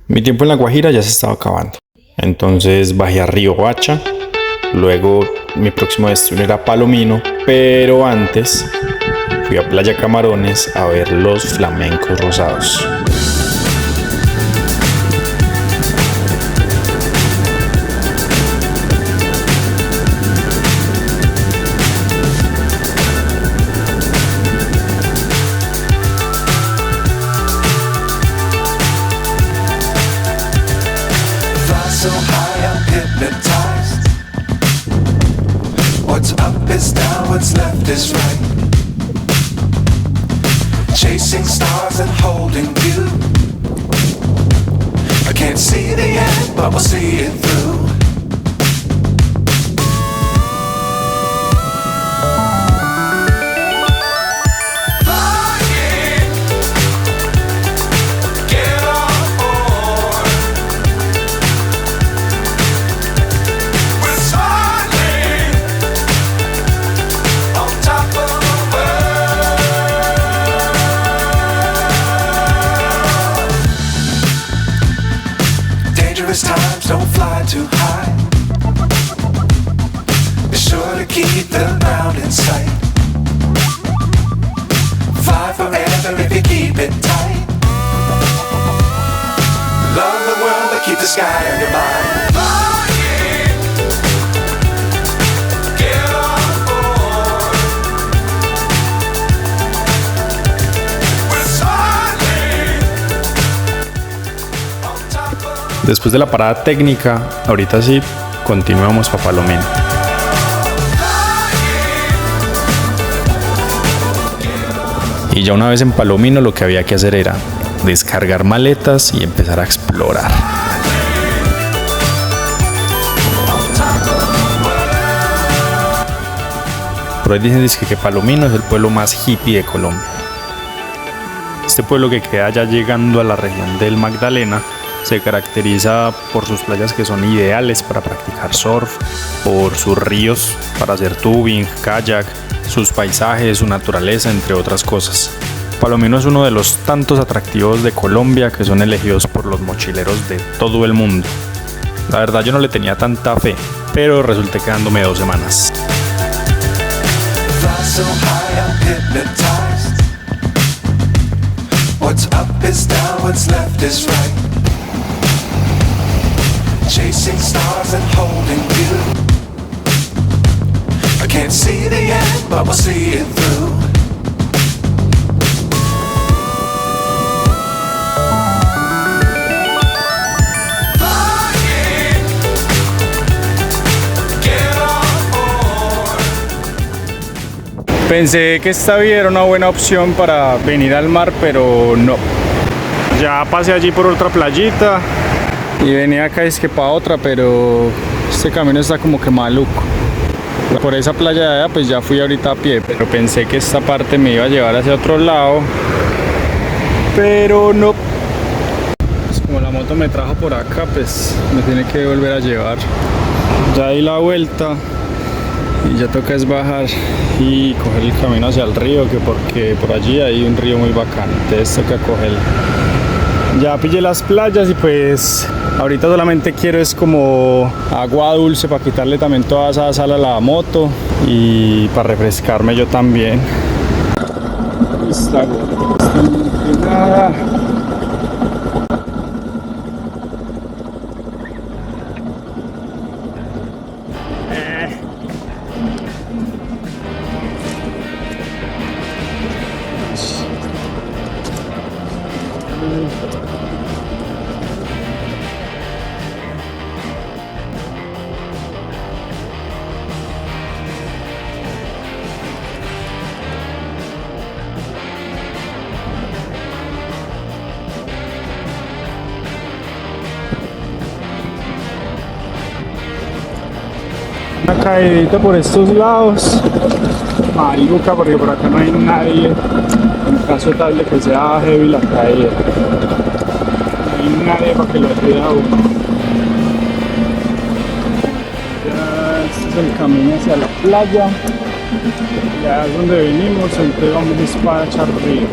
Mi tiempo en La Guajira ya se estaba acabando. Entonces bajé a Río Hacha. Luego mi próximo destino era Palomino. Pero antes fui a Playa Camarones a ver los flamencos rosados. So high I'm hypnotized. What's up is down, what's left is right. Chasing stars and holding you. I can't see the end, but we'll see it through. Times don't fly too high. Be sure to keep the ground in sight. Fly forever if you keep it tight. Love the world but keep the sky on your mind. Flying, get on board. We're soaring on top of. Después de la parada técnica, ahorita sí, continuamos para Palomino. Y ya una vez en Palomino lo que había que hacer era descargar maletas y empezar a explorar. Por ahí dicen que Palomino es el pueblo más hippie de Colombia. Este pueblo, que queda ya llegando a la región del Magdalena, se caracteriza por sus playas que son ideales para practicar surf, por sus ríos para hacer tubing, kayak, sus paisajes, su naturaleza, entre otras cosas. Palomino es uno de los tantos atractivos de Colombia que son elegidos por los mochileros de todo el mundo. La verdad yo no le tenía tanta fe, pero resulté quedándome 2 semanas. What's up is down, what's left is right. Chasing stars and holding you. I can't see the end, but we'll see it through. Flying, get on board. Pensé que esta vía era una buena opción para venir al mar, pero no. Ya pasé allí por otra playita y venía acá es que para otra, pero este camino está como que maluco. Por esa playa de allá pues ya fui ahorita a pie, pero pensé que esta parte me iba a llevar hacia otro lado, pero no. Pues como la moto me trajo por acá, pues me tiene que volver a llevar. Ya di la vuelta y ya toca es bajar y coger el camino hacia el río, que porque por allí hay un río muy bacano, entonces toca cogerlo. Ya pillé las playas y pues ahorita solamente quiero es como agua dulce para quitarle también toda esa sal a la moto y para refrescarme yo también. Una caída por estos lados, maluca, porque por acá no hay nadie. En caso tal de que sea heavy la caída, no hay nadie para que lo ayude a uno. Ya este es el camino hacia la playa, ya es donde venimos, siempre vamos para echar río.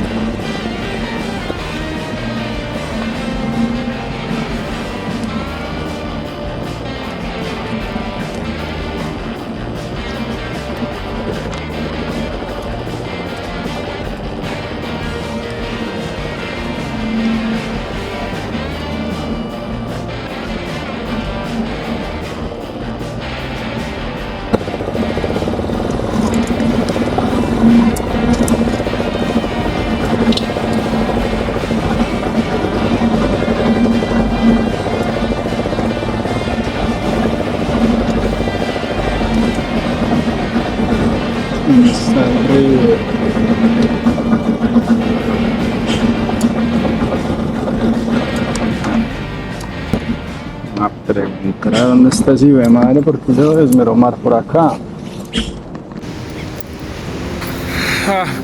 A preguntar a dónde está ese hijo de madre, porque se desmeró mar por acá.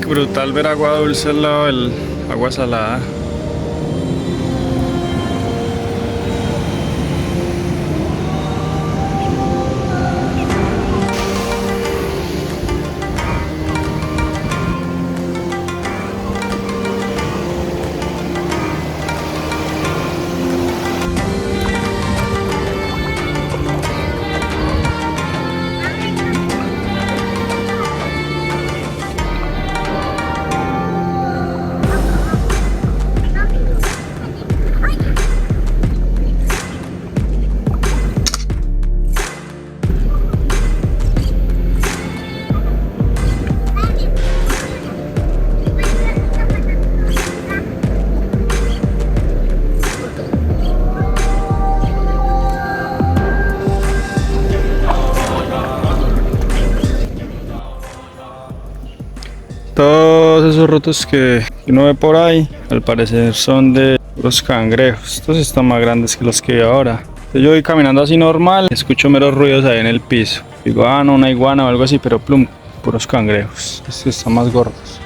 Qué brutal ver agua dulce al lado del agua salada. Todos esos rotos que uno ve por ahí, al parecer son de los cangrejos. Estos están más grandes que los que veo ahora. Entonces yo voy caminando así normal, escucho meros ruidos ahí en el piso. Digo, no, una iguana o algo así, pero plum, puros cangrejos. Estos están más gordos.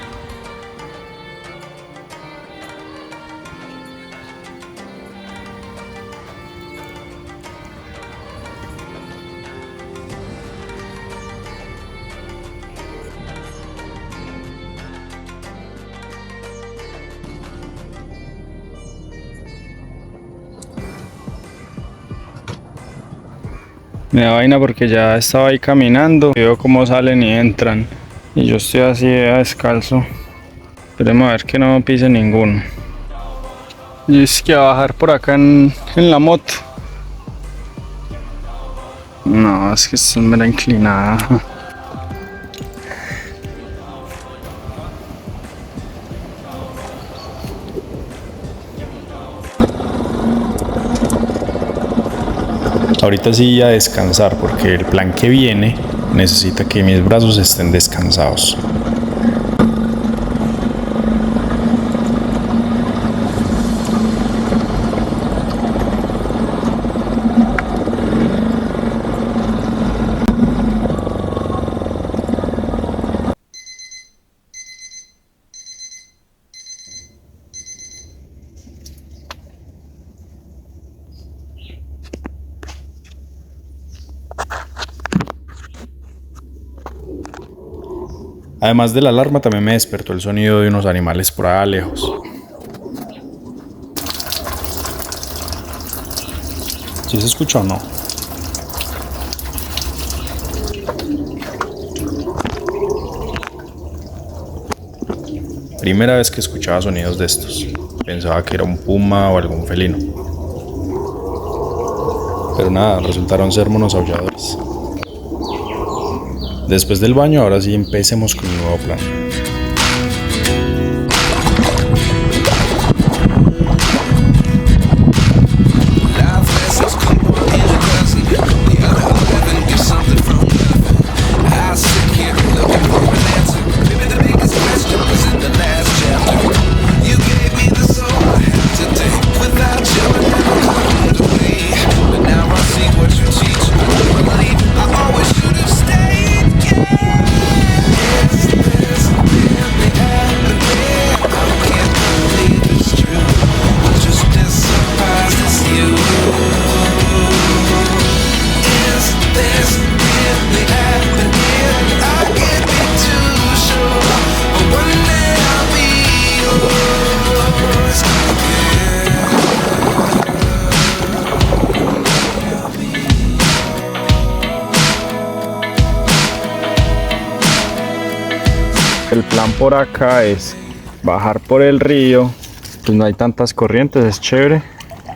Me da vaina porque ya estaba ahí caminando, veo cómo salen y entran. Y yo estoy así descalzo. Esperemos a ver que no me pise ninguno. Y es que a bajar por acá en la moto. No, es que es mera inclinada. Ahorita sí a descansar porque el plan que viene necesita que mis brazos estén descansados. Además de la alarma, también me despertó el sonido de unos animales por allá lejos. ¿Sí se escucha o no? Primera vez que escuchaba sonidos de estos. Pensaba que era un puma o algún felino. Pero nada, resultaron ser monos aulladores. Después del baño, ahora sí empecemos con un nuevo plan. El plan por acá es bajar por el río, pues no hay tantas corrientes, es chévere,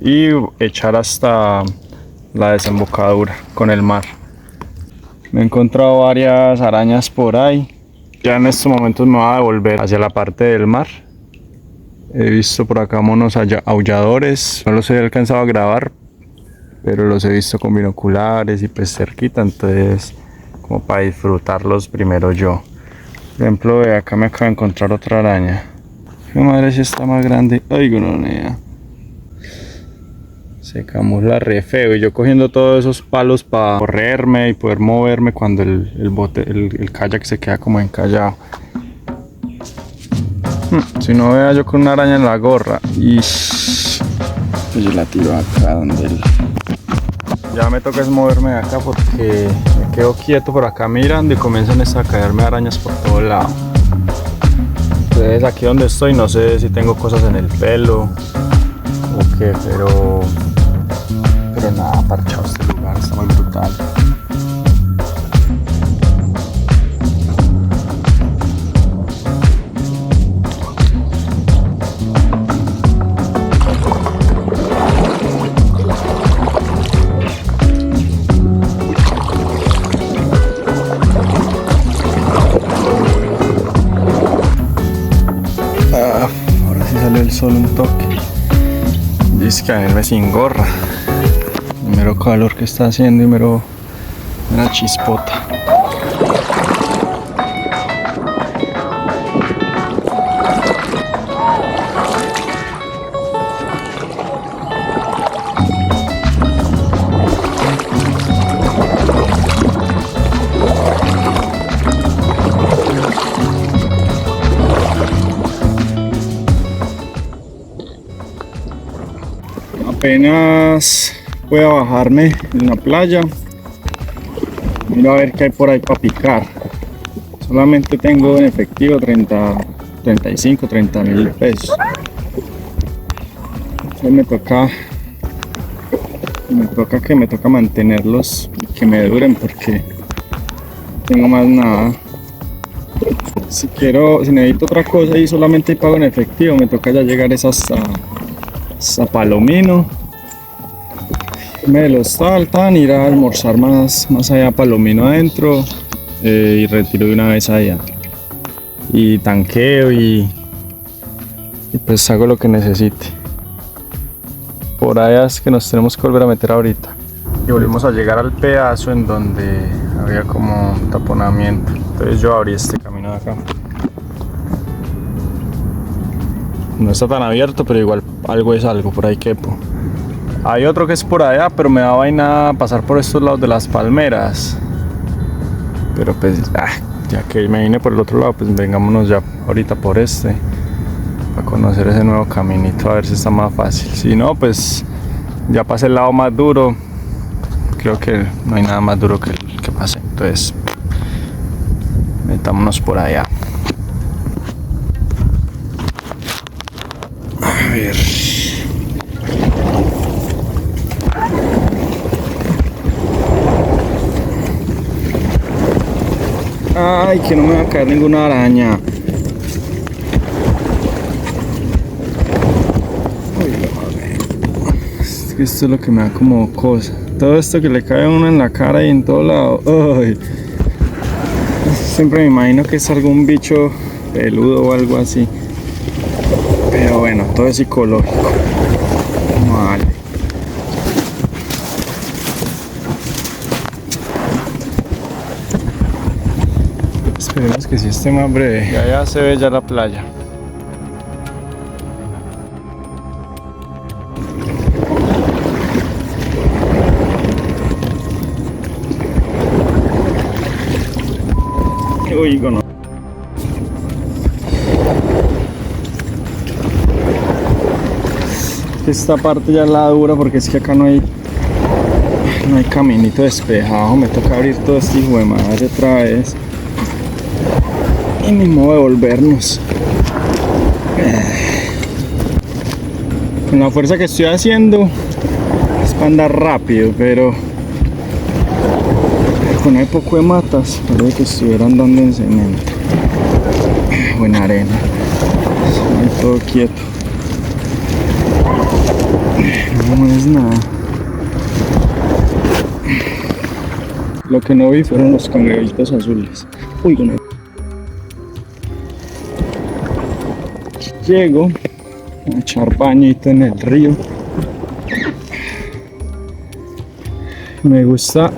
y echar hasta la desembocadura con el mar. Me he encontrado varias arañas por ahí. Ya en estos momentos me voy a devolver hacia la parte del mar. He visto por acá monos aulladores, no los he alcanzado a grabar, pero los he visto con binoculares y pues cerquita, entonces como para disfrutarlos primero yo. Por ejemplo, acá me acabo de encontrar otra araña. Mi madre si está más grande. Ay, gonorrea. Se camufla re feo y yo cogiendo todos esos palos para correrme y poder moverme cuando el kayak se queda como encallado. Si no vea yo con una araña en la gorra y pues yo la tiro acá donde él. Ya me toca es moverme de acá porque me quedo quieto por acá mirando y comienzan a caerme arañas por todo lado. Entonces aquí donde estoy no sé si tengo cosas en el pelo o qué, pero nada, parchado este lugar, está muy brutal. Ahora sí salió el sol un toque. Dice que venirme sin gorra. Mero calor que está haciendo y mero una chispota. Apenas pueda bajarme en la playa, miro a ver qué hay por ahí para picar. Solamente tengo en efectivo 35, 30 mil pesos. Entonces me toca mantenerlos y que me duren porque no tengo más nada. Si necesito otra cosa y solamente pago en efectivo, me toca ya llegar hasta Palomino, irme del hostal, ir a almorzar más allá a Palomino adentro y retiro de una vez allá y tanqueo y pues hago lo que necesite. Por allá es que nos tenemos que volver a meter ahorita y volvimos a llegar al pedazo en donde había como un taponamiento. Entonces yo abrí este camino de acá. No está tan abierto, pero igual algo es algo, por ahí quepo. Hay otro que es por allá, pero me da vaina pasar por estos lados de las palmeras. Pero pues, ya que me vine por el otro lado, pues vengámonos ya ahorita por este. Para conocer ese nuevo caminito, a ver si está más fácil. Si no, pues ya pasé el lado más duro. Creo que no hay nada más duro que el que pasé. Entonces, metámonos por allá. A ver. Ay, que no me va a caer ninguna araña. Es que esto es lo que me da como cosa. Todo esto que le cae a uno en la cara y en todo lado. Ay. Siempre me imagino que es algún bicho peludo o algo así. Pero bueno, todo es psicológico. Vale. Esperemos que sí esté más breve. Y allá se ve ya la playa. Uy, no. Esta parte ya es la dura porque es que acá no hay caminito despejado. Me toca abrir todo este hijo de madre otra vez y ni modo de volvernos. Con la fuerza que estoy haciendo es para andar rápido, pero con hay poco de matas parece que estuviera andando en cemento o en arena. Ahí todo quieto. No es nada. Lo que no vi fueron los cangrejitos azules. Uy, no. Llego a echar bañito en el río. Me gusta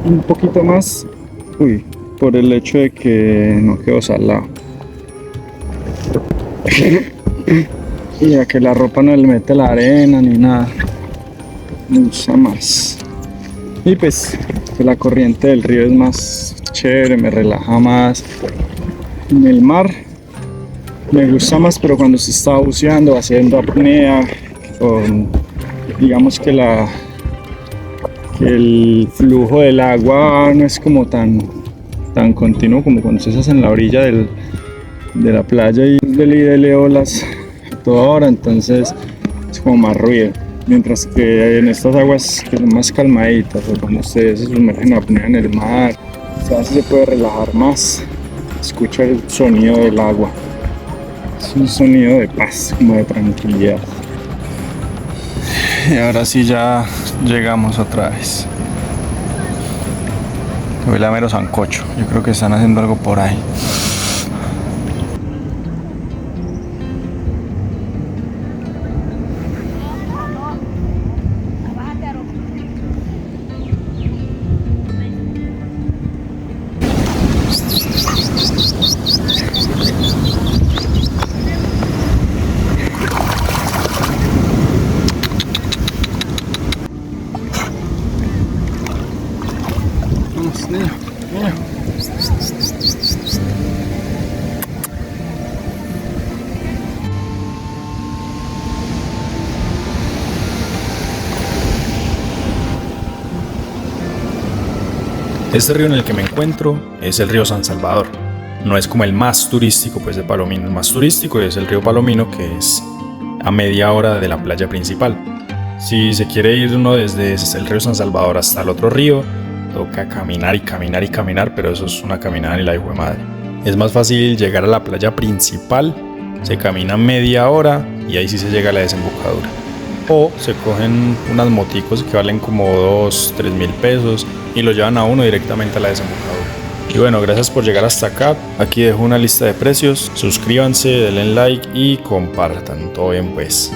un poquito más, por el hecho de que no quedo salado. Y ya que la ropa no le mete la arena ni nada. me gusta más. Y pues que la corriente del río es más chévere, me relaja más. En el mar me gusta más, pero cuando se está buceando, haciendo apnea, digamos que el flujo del agua no es como tan continuo como cuando estás en la orilla de la playa y es de olas a toda hora, entonces es como más ruido. Mientras que en estas aguas que son más calmaditas, o cuando ustedes se sumergen a apnea en el mar, se puede relajar más, escucha el sonido del agua. Es un sonido de paz, como de tranquilidad. Y ahora sí ya llegamos otra vez. Huele a mero sancocho. Yo creo que están haciendo algo por ahí. Vamos, niño, niño. Este río en el que me encuentro es el río San Salvador. No es como el más turístico pues de Palomino. El más turístico es el río Palomino, que es a media hora de la playa principal. Si se quiere ir uno desde el río San Salvador hasta el otro río, toca caminar y caminar y caminar, pero eso es una caminada ni la hijo de madre. Es más fácil llegar a la playa principal, se camina media hora y ahí sí se llega a la desembocadura. O se cogen unas moticos que valen como 2-3 mil pesos y lo llevan a uno directamente a la desembocadura. Y bueno, gracias por llegar hasta acá. Aquí dejo una lista de precios. Suscríbanse, denle like y compartan. Todo bien pues.